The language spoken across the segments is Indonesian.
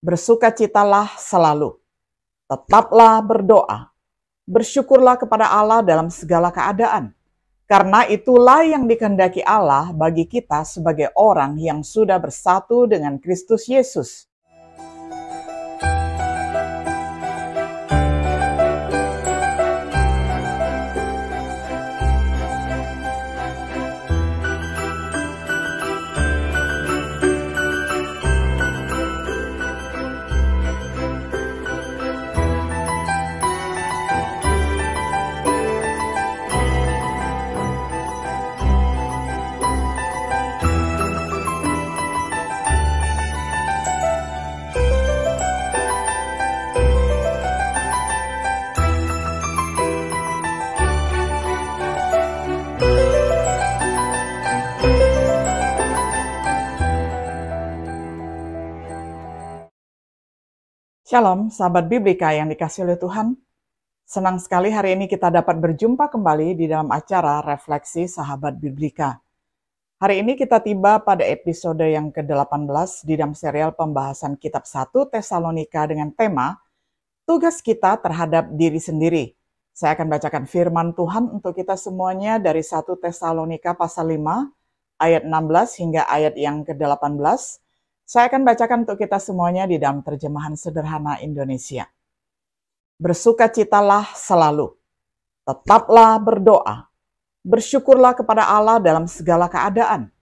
Bersukacitalah selalu, tetaplah berdoa, bersyukurlah kepada Allah dalam segala keadaan, karena itulah yang dikehendaki Allah bagi kita sebagai orang yang sudah bersatu dengan Kristus Yesus. Shalom, sahabat Biblika yang dikasihi oleh Tuhan. Senang sekali hari ini kita dapat berjumpa kembali di dalam acara Refleksi Sahabat Biblika. Hari ini kita tiba pada episode yang ke-18 di dalam serial pembahasan kitab 1 Tesalonika dengan tema Tugas kita terhadap diri sendiri. Saya akan bacakan firman Tuhan untuk kita semuanya dari 1 Tesalonika pasal 5 ayat 16 hingga ayat yang ke-18. Saya akan bacakan untuk kita semuanya di dalam terjemahan sederhana Indonesia. Bersukacitalah selalu, tetaplah berdoa, bersyukurlah kepada Allah dalam segala keadaan,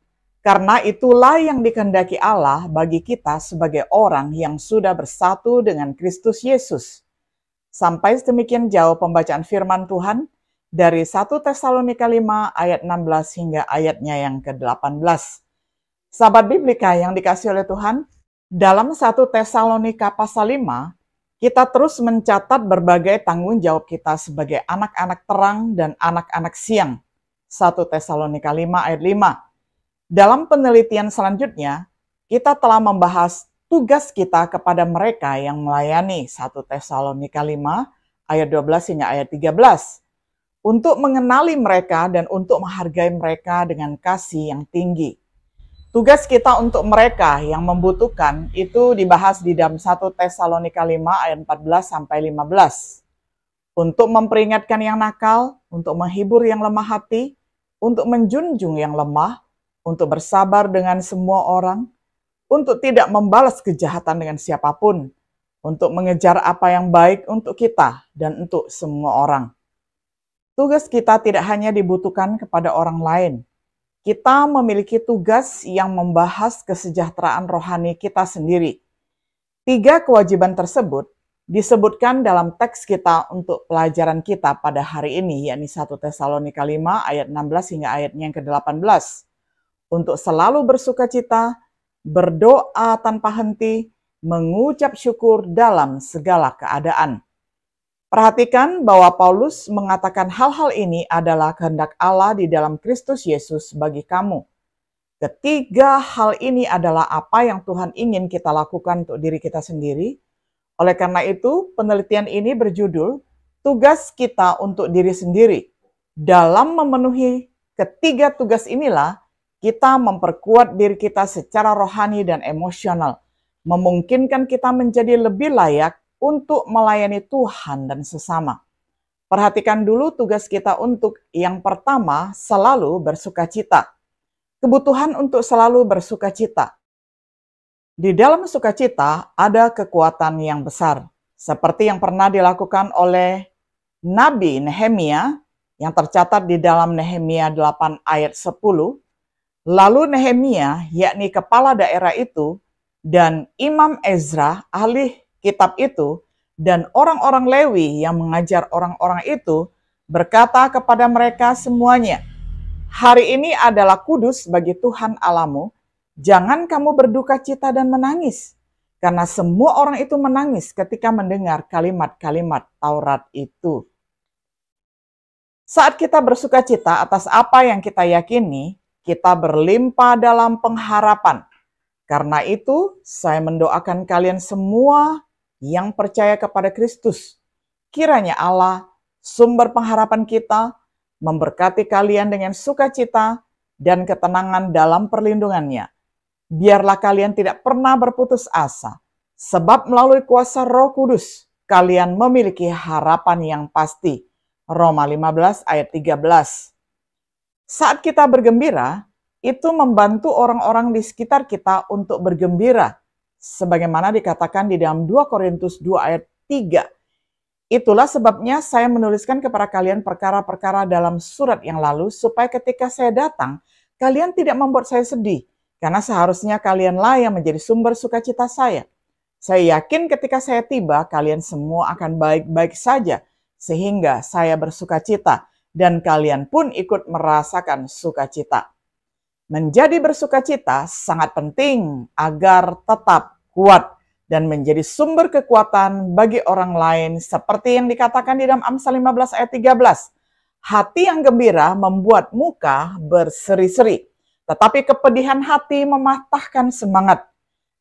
karena itulah yang dikehendaki Allah bagi kita sebagai orang yang sudah bersatu dengan Kristus Yesus. Sampai sedemikian jauh pembacaan firman Tuhan dari 1 Tesalonika 5 ayat 16 hingga ayatnya yang ke-18. Sahabat Biblika yang dikasihi oleh Tuhan, dalam 1 Tesalonika pasal 5, kita terus mencatat berbagai tanggung jawab kita sebagai anak-anak terang dan anak-anak siang. 1 Tesalonika 5 ayat 5. Dalam penelitian selanjutnya, kita telah membahas tugas kita kepada mereka yang melayani 1 Tesalonika 5 ayat 12 hingga ayat 13. Untuk mengenali mereka dan untuk menghargai mereka dengan kasih yang tinggi. Tugas kita untuk mereka yang membutuhkan itu dibahas di dalam 1 Tesalonika 5 ayat 14 sampai 15. Untuk memperingatkan yang nakal, untuk menghibur yang lemah hati, untuk menjunjung yang lemah, untuk bersabar dengan semua orang, untuk tidak membalas kejahatan dengan siapapun, untuk mengejar apa yang baik untuk kita dan untuk semua orang. Tugas kita tidak hanya dibutuhkan kepada orang lain. Kita memiliki tugas yang membahas kesejahteraan rohani kita sendiri. 3 kewajiban tersebut disebutkan dalam teks kita untuk pelajaran kita pada hari ini, yakni 1 Tesalonika 5 ayat 16 hingga ayatnya yang ke-18. Untuk selalu bersukacita, berdoa tanpa henti, mengucap syukur dalam segala keadaan. Perhatikan bahwa Paulus mengatakan hal-hal ini adalah kehendak Allah di dalam Kristus Yesus bagi kamu. Ketiga hal ini adalah apa yang Tuhan ingin kita lakukan untuk diri kita sendiri. Oleh karena itu, penelitian ini berjudul Tugas Kita untuk Diri Sendiri. Dalam memenuhi ketiga tugas inilah, kita memperkuat diri kita secara rohani dan emosional, memungkinkan kita menjadi lebih layak untuk melayani Tuhan dan sesama. Perhatikan dulu tugas kita untuk yang pertama, selalu bersukacita. Kebutuhan untuk selalu bersukacita. Di dalam sukacita ada kekuatan yang besar, seperti yang pernah dilakukan oleh Nabi Nehemia yang tercatat di dalam Nehemia 8 ayat 10. Lalu Nehemia, yakni kepala daerah itu, dan Imam Ezra, ahli kitab itu, dan orang-orang Lewi yang mengajar orang-orang itu berkata kepada mereka semuanya, hari ini adalah kudus bagi Tuhan Allahmu, jangan kamu berduka cita dan menangis, karena semua orang itu menangis ketika mendengar kalimat-kalimat Taurat itu. Saat kita bersuka cita atas apa yang kita yakini, kita berlimpah dalam pengharapan. Karena itu, saya mendoakan kalian semua yang percaya kepada Kristus. Kiranya Allah, sumber pengharapan kita, memberkati kalian dengan sukacita dan ketenangan dalam perlindungannya. Biarlah kalian tidak pernah berputus asa, Sebab melalui kuasa Roh Kudus, kalian memiliki harapan yang pasti. Roma 15 ayat 13. Saat kita bergembira, itu membantu orang-orang di sekitar kita untuk bergembira. Sebagaimana dikatakan di dalam 2 Korintus 2 ayat 3. Itulah sebabnya saya menuliskan kepada kalian perkara-perkara dalam surat yang lalu, supaya ketika saya datang, kalian tidak membuat saya sedih. Karena seharusnya kalianlah yang menjadi sumber sukacita saya. Saya yakin ketika saya tiba, kalian semua akan baik-baik saja, sehingga saya bersukacita, dan kalian pun ikut merasakan sukacita. Menjadi bersukacita sangat penting agar tetap kuat dan menjadi sumber kekuatan bagi orang lain, seperti yang dikatakan di dalam Amsal 15 ayat 13. Hati yang gembira membuat muka berseri-seri, tetapi kepedihan hati mematahkan semangat.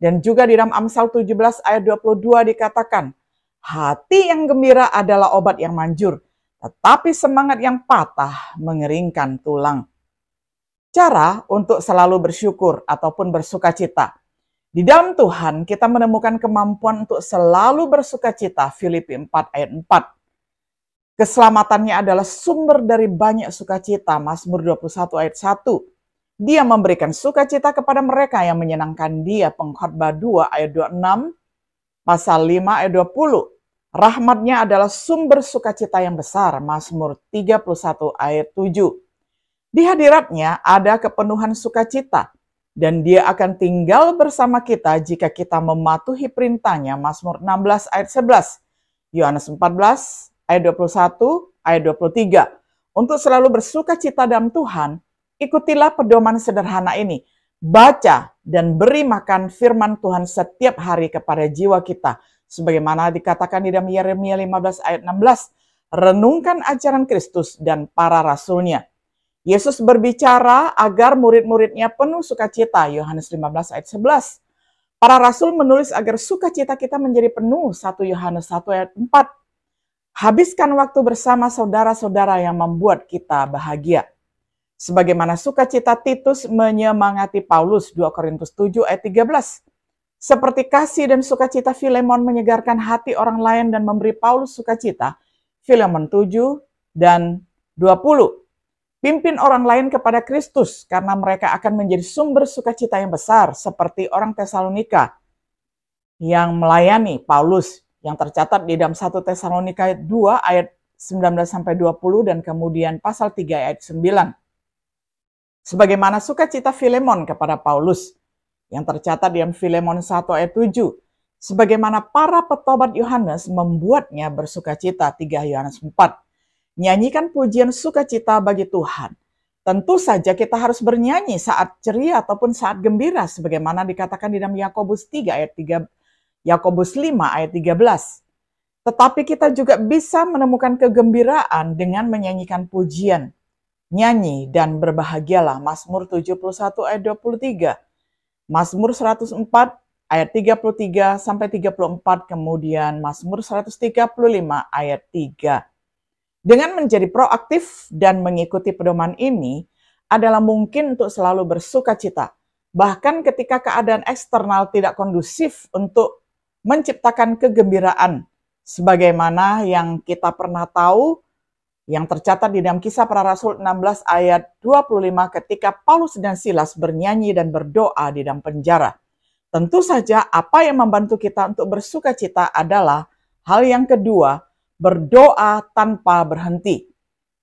Dan juga di dalam Amsal 17 ayat 22 dikatakan, hati yang gembira adalah obat yang manjur, tetapi semangat yang patah mengeringkan tulang. Cara untuk selalu bersyukur ataupun bersukacita. Di dalam Tuhan kita menemukan kemampuan untuk selalu bersukacita. Filipi 4 ayat 4. Keselamatannya adalah sumber dari banyak sukacita. Mazmur 21 ayat 1. Dia memberikan sukacita kepada mereka yang menyenangkan dia. Pengkhotbah 2 ayat 26, pasal 5 ayat 20. Rahmatnya adalah sumber sukacita yang besar. Mazmur 31 ayat 7. Di hadiratnya ada kepenuhan sukacita, dan dia akan tinggal bersama kita jika kita mematuhi perintahnya. Mazmur 16 ayat 11. Yohanes 14 ayat 21 ayat 23. Untuk selalu bersukacita dalam Tuhan, ikutilah pedoman sederhana ini. Baca dan beri makan firman Tuhan setiap hari kepada jiwa kita. Sebagaimana dikatakan di dalam Yeremia 15 ayat 16. Renungkan ajaran Kristus dan para rasulnya. Yesus berbicara agar murid-muridnya penuh sukacita. Yohanes 15 ayat 11. Para rasul menulis agar sukacita kita menjadi penuh. 1 Yohanes 1 ayat 4. Habiskan waktu bersama saudara-saudara yang membuat kita bahagia. Sebagaimana sukacita Titus menyemangati Paulus, 2 Korintus 7 ayat 13. Seperti kasih dan sukacita Filemon menyegarkan hati orang lain dan memberi Paulus sukacita. Filemon 7 dan 20. Pimpin orang lain kepada Kristus karena mereka akan menjadi sumber sukacita yang besar, seperti orang Tesalonika yang melayani Paulus yang tercatat di dalam 1 Tesalonika 2 ayat 19-20 dan kemudian pasal 3 ayat 9. Sebagaimana sukacita Filemon kepada Paulus yang tercatat di dalam Filemon 1 ayat 7. Sebagaimana para petobat Yohanes membuatnya bersukacita. 3 Yohanes 4. Nyanyikan pujian sukacita bagi Tuhan. Tentu saja kita harus bernyanyi saat ceria ataupun saat gembira, sebagaimana dikatakan di dalam Yakobus 3 ayat 3, Yakobus 5 ayat 13. Tetapi kita juga bisa menemukan kegembiraan dengan menyanyikan pujian. Nyanyi dan berbahagialah. Mazmur 71 ayat 23. Mazmur 104 ayat 33 sampai 34, kemudian Mazmur 135 ayat 3. Dengan menjadi proaktif dan mengikuti pedoman ini adalah mungkin untuk selalu bersukacita. Bahkan ketika keadaan eksternal tidak kondusif untuk menciptakan kegembiraan. Sebagaimana yang kita pernah tahu, yang tercatat di dalam Kisah Para Rasul 16 ayat 25 ketika Paulus dan Silas bernyanyi dan berdoa di dalam penjara. Tentu saja apa yang membantu kita untuk bersukacita adalah hal yang kedua, berdoa tanpa berhenti.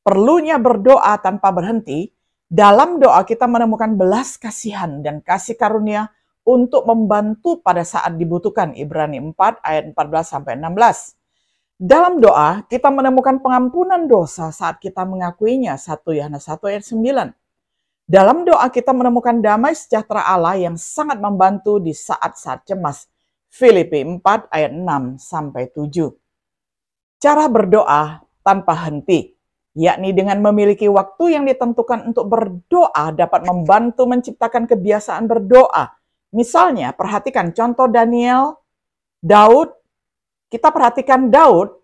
Perlunya berdoa tanpa berhenti, dalam doa kita menemukan belas kasihan dan kasih karunia untuk membantu pada saat dibutuhkan. Ibrani 4 ayat 14-16. Dalam doa kita menemukan pengampunan dosa saat kita mengakuinya. 1 Yohanes 1 ayat 9. Dalam doa kita menemukan damai sejahtera Allah yang sangat membantu di saat-saat cemas. Filipi 4 ayat 6-7. Cara berdoa tanpa henti, yakni dengan memiliki waktu yang ditentukan untuk berdoa dapat membantu menciptakan kebiasaan berdoa. Misalnya, perhatikan contoh Daniel, Daud. Kita perhatikan Daud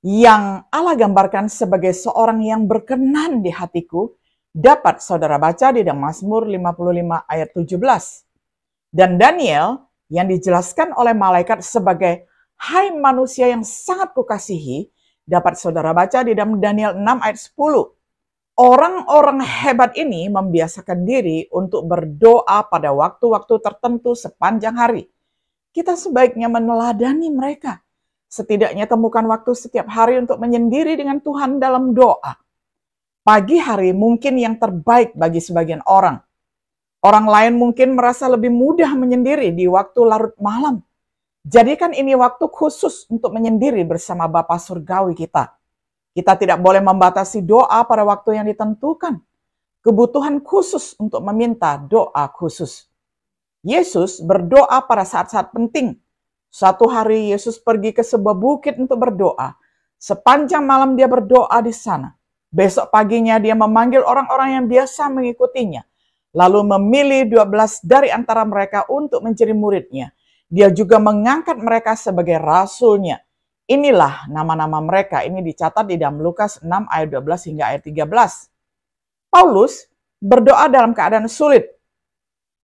yang Allah gambarkan sebagai seorang yang berkenan di hatiku, dapat saudara baca di dalam Mazmur 55 ayat 17. Dan Daniel yang dijelaskan oleh malaikat sebagai "Hai manusia yang sangat kukasihi" dapat saudara baca di dalam Daniel 6 ayat 10. Orang-orang hebat ini membiasakan diri untuk berdoa pada waktu-waktu tertentu sepanjang hari. Kita sebaiknya meneladani mereka. Setidaknya temukan waktu setiap hari untuk menyendiri dengan Tuhan dalam doa. Pagi hari mungkin yang terbaik bagi sebagian orang. Orang lain mungkin merasa lebih mudah menyendiri di waktu larut malam. Jadikan ini waktu khusus untuk menyendiri bersama Bapa Surgawi kita. Kita tidak boleh membatasi doa pada waktu yang ditentukan. Kebutuhan khusus untuk meminta doa khusus. Yesus berdoa pada saat-saat penting. Suatu hari Yesus pergi ke sebuah bukit untuk berdoa. Sepanjang malam dia berdoa di sana. Besok paginya dia memanggil orang-orang yang biasa mengikutinya. Lalu memilih 12 dari antara mereka untuk menjadi muridnya. Dia juga mengangkat mereka sebagai rasulnya. Inilah nama-nama mereka. Ini dicatat di dalam Lukas 6 ayat 12 hingga ayat 13. Paulus berdoa dalam keadaan sulit.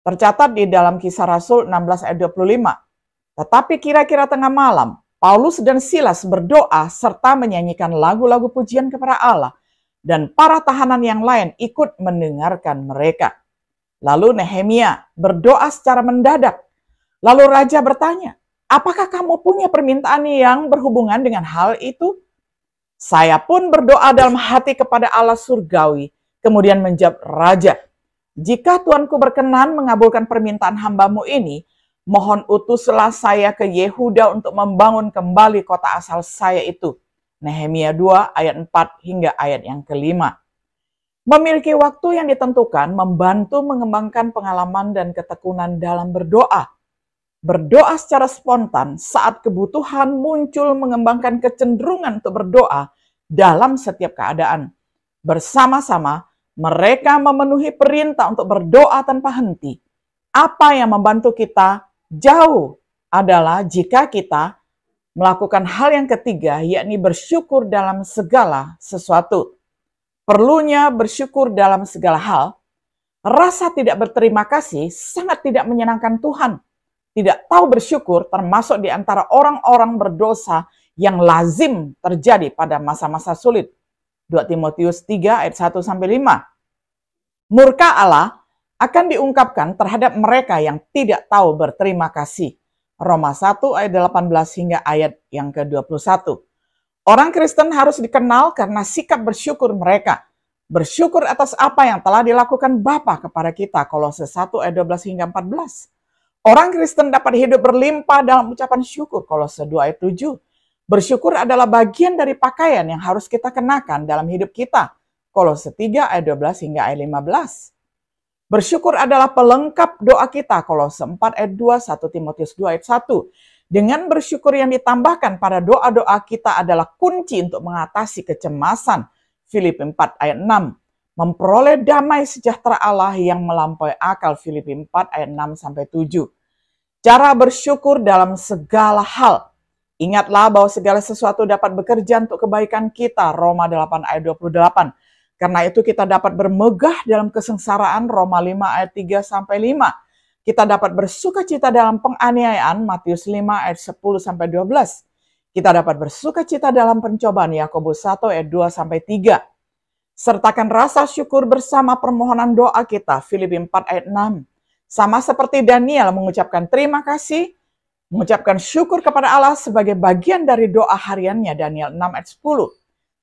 Tercatat di dalam Kisah Rasul 16 ayat 25. Tetapi kira-kira tengah malam, Paulus dan Silas berdoa serta menyanyikan lagu-lagu pujian kepada Allah. Dan para tahanan yang lain ikut mendengarkan mereka. Lalu Nehemia berdoa secara mendadak. Lalu raja bertanya, "Apakah kamu punya permintaan yang berhubungan dengan hal itu?" Saya pun berdoa dalam hati kepada Allah surgawi. Kemudian menjawab raja, "Jika Tuanku berkenan mengabulkan permintaan hambamu ini, mohon utuslah saya ke Yehuda untuk membangun kembali kota asal saya itu." Nehemia 2 ayat 4 hingga ayat yang ke-5. Memiliki waktu yang ditentukan membantu mengembangkan pengalaman dan ketekunan dalam berdoa. Berdoa secara spontan saat kebutuhan muncul mengembangkan kecenderungan untuk berdoa dalam setiap keadaan. Bersama-sama, mereka memenuhi perintah untuk berdoa tanpa henti. Apa yang membantu kita jauh adalah jika kita melakukan hal yang ketiga, yakni bersyukur dalam segala sesuatu. Perlunya bersyukur dalam segala hal. Rasa tidak berterima kasih sangat tidak menyenangkan Tuhan. Tidak tahu bersyukur termasuk di antara orang-orang berdosa yang lazim terjadi pada masa-masa sulit. 2 Timotius 3 ayat 1-5. Murka Allah akan diungkapkan terhadap mereka yang tidak tahu berterima kasih. Roma 1 ayat 18 hingga ayat yang ke-21. Orang Kristen harus dikenal karena sikap bersyukur mereka. Bersyukur atas apa yang telah dilakukan Bapa kepada kita. Kolose 1 ayat 12 hingga 14. Orang Kristen dapat hidup berlimpah dalam ucapan syukur. Kolose 2 ayat 7. Bersyukur adalah bagian dari pakaian yang harus kita kenakan dalam hidup kita. Kolose 3 ayat 12 hingga ayat 15. Bersyukur adalah pelengkap doa kita. Kolose 4 ayat 2, 1 Timotius 2 ayat 1. Dengan bersyukur yang ditambahkan pada doa-doa kita adalah kunci untuk mengatasi kecemasan. Filipi 4 ayat 6. Memperoleh damai sejahtera Allah yang melampaui akal. Filipi 4 ayat 6-7. Cara bersyukur dalam segala hal. Ingatlah bahwa segala sesuatu dapat bekerja untuk kebaikan kita. Roma 8 ayat 28. Karena itu kita dapat bermegah dalam kesengsaraan. Roma 5 ayat 3-5. Kita dapat bersukacita dalam penganiayaan. Matius 5 ayat 10-12. Kita dapat bersukacita dalam pencobaan. Yakobus 1 ayat 2-3. Sertakan rasa syukur bersama permohonan doa kita. Filipi 4 ayat 6. Sama seperti Daniel mengucapkan terima kasih, mengucapkan syukur kepada Allah sebagai bagian dari doa hariannya. Daniel 6 ayat 10.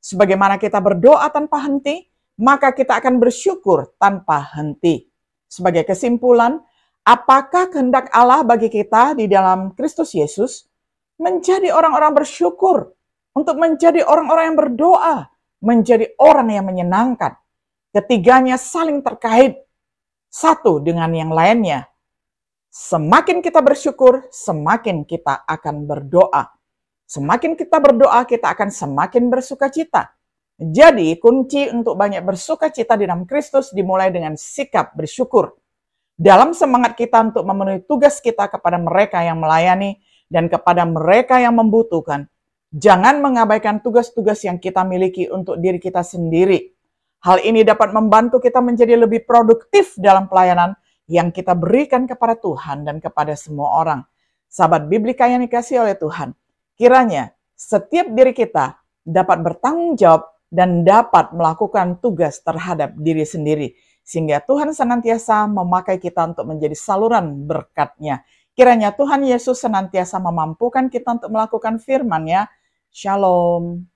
Sebagaimana kita berdoa tanpa henti, maka kita akan bersyukur tanpa henti. Sebagai kesimpulan, apakah kehendak Allah bagi kita di dalam Kristus Yesus? Menjadi orang-orang bersyukur, untuk menjadi orang-orang yang berdoa, menjadi orang yang menyenangkan. Ketiganya saling terkait, satu dengan yang lainnya. Semakin kita bersyukur, semakin kita akan berdoa. Semakin kita berdoa, kita akan semakin bersukacita. Jadi, kunci untuk banyak bersukacita di dalam Kristus dimulai dengan sikap bersyukur. Dalam semangat kita untuk memenuhi tugas kita kepada mereka yang melayani dan kepada mereka yang membutuhkan, jangan mengabaikan tugas-tugas yang kita miliki untuk diri kita sendiri. Hal ini dapat membantu kita menjadi lebih produktif dalam pelayanan yang kita berikan kepada Tuhan dan kepada semua orang. Sahabat Biblika yang dikasihi oleh Tuhan, kiranya setiap diri kita dapat bertanggung jawab dan dapat melakukan tugas terhadap diri sendiri, sehingga Tuhan senantiasa memakai kita untuk menjadi saluran berkat-Nya. Kiranya Tuhan Yesus senantiasa memampukan kita untuk melakukan firman-Nya. Shalom.